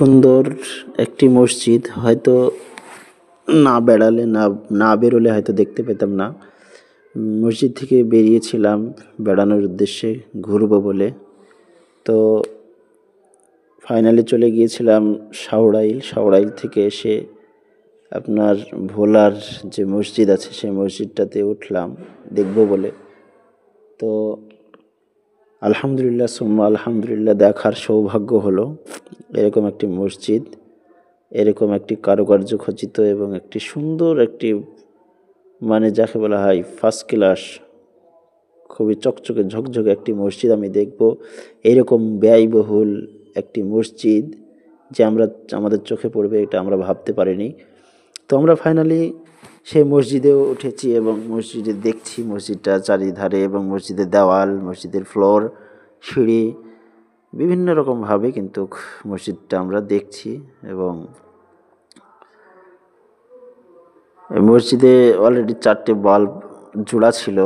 সুন্দর একটি মসজিদ, হয়তো না বেড়ালে না বেরোলে হয়তো দেখতে পেতাম না। মসজিদ থেকে বেরিয়েছিলাম বেড়ানোর উদ্দেশ্যে, ঘুরবো বলে। তো ফাইনালি চলে গিয়েছিলাম শাওড়াইল। শাওড়াইল থেকে এসে আপনার ভোলার যে মসজিদ আছে সেই মসজিদটাতে উঠলাম দেখবো বলে। তো আলহামদুলিল্লাহ সুম্মা আলহামদুলিল্লাহ দেখার সৌভাগ্য হলো এরকম একটি মসজিদ, এরকম একটি কারুকার্য খচিত এবং একটি সুন্দর একটি মানে যাকে বলা হয় ফার্স্ট ক্লাস, খুবই চকচকে ঝকঝকে একটি মসজিদ আমি দেখব। এইরকম ব্যয়বহুল একটি মসজিদ যে আমাদের চোখে পড়বে এটা আমরা ভাবতে পারিনি। তো আমরা ফাইনালি সেই মসজিদেও উঠেছি এবং মসজিদে দেখছি মসজিদটা চারিধারে এবং মসজিদের দেওয়াল, মসজিদের ফ্লোর, সিঁড়ি বিভিন্ন রকমভাবে কিন্তু মসজিদটা আমরা দেখছি। এবং মসজিদে অলরেডি 4টে বাল্ব জোড়া ছিল।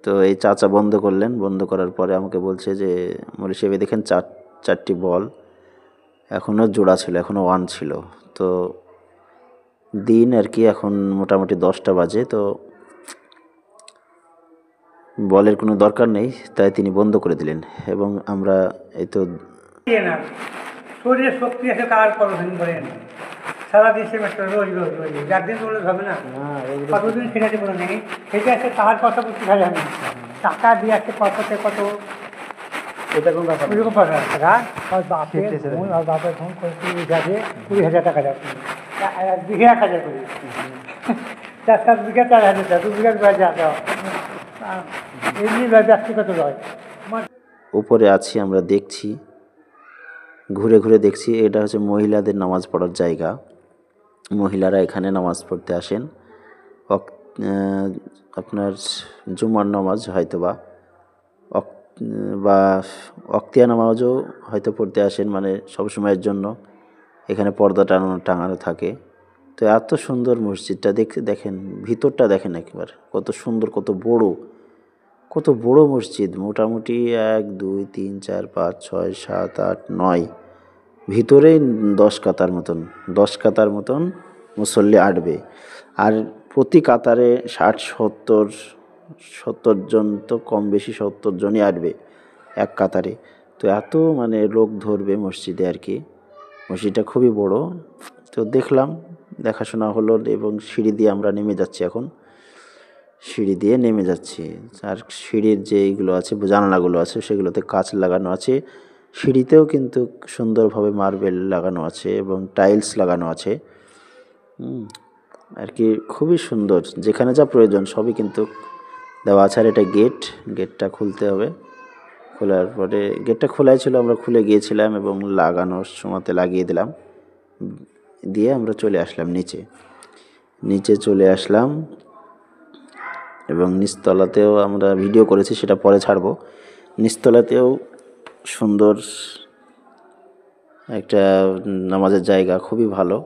তো এই চাচা বন্ধ করলেন, বন্ধ করার পরে আমাকে বলছে যে মৌলভী সাহেব দেখেন 4টি বল এখনও জোড়া ছিল, এখনও অন ছিল। তো দিন আর কি এখন মোটামুটি 10টা বাজে, তো বলের কোনো দরকার নেই, তাই তিনি বন্ধ করে দিলেন। এবং আমরা এই তো শরীরে শক্তি আছে কার করবেন বলেন, সারাদিন সেমেস্টার রোজ রোজ রোজ একদিন বলে হবে না, কতদিন সেটাতে বলে নেই। সেটা আছে তাহার কথা বলতে হয় না, টাকা দিয়ে আসছে কততে কত, এটা কোনো ব্যাপার ওইরকম টাকা বাপের ফোন করে 20,000 টাকা যাচ্ছে, 1 বিঘে 1,000 করে, 4-7 বিঘা 4,000 টাকা, 2 বিঘা 2,000 টাকা, এমনি ব্যক্তিগত নয়। উপরে আছি আমরা দেখছি, ঘুরে ঘুরে দেখছি। এটা হচ্ছে মহিলাদের নামাজ পড়ার জায়গা, মহিলারা এখানে নামাজ পড়তে আসেন। আপনার জুমার নামাজ হয়তো বা অক্তিয়া নামাজও হয়তো পড়তে আসেন, মানে সবসময়ের জন্য এখানে পর্দা টাঙানো থাকে। তো এত সুন্দর মসজিদটা দেখেন, ভিতরটা দেখেন একবার কত সুন্দর, কত বড় মসজিদ। মোটামুটি 1 2 3 4 5 6 7 8 9 ভিতরেই 10 কাতার মতন মুসল্লি আটবে। আর প্রতি কাতারে 60-70 জন, তো কম বেশি 70 জনই আটবে এক কাতারে। তো এত মানে লোক ধরবে মসজিদে আর কি। মসজিদটা খুবই বড়। তো দেখাশোনা হলো এবং সিঁড়ি দিয়ে আমরা নেমে যাচ্ছি এখন, সিঁড়ি দিয়ে নেমে যাচ্ছি। আর সিঁড়ির যে এইগুলো আছে, জানালাগুলো আছে, সেগুলোতে কাঁচ লাগানো আছে। সিঁড়িতেও কিন্তু সুন্দরভাবে মার্বেল লাগানো আছে এবং টাইলস লাগানো আছে আর কি, খুবই সুন্দর। যেখানে যা প্রয়োজন সবই কিন্তু দেওয়া আছে। আর এটা গেটটা খুলতে হবে। খোলার পরে গেটটা খোলাই ছিল, আমরা খুলে গিয়েছিলাম এবং লাগানোর সময়তে লাগিয়ে দিলাম, দিয়ে আমরা চলে আসলাম নিচে চলে আসলাম। এবং নিচতলাতেও আমরা ভিডিও করেছি, সেটা পরে ছাড়বো। নিচতলাতেও সুন্দর একটা নামাজের জায়গা, খুবই ভালো,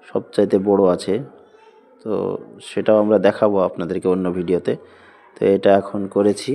সবচাইতে বড় আছে। তো সেটাও আমরা দেখাবো আপনাদেরকে অন্য ভিডিওতে। তো এটা এখন করেছি।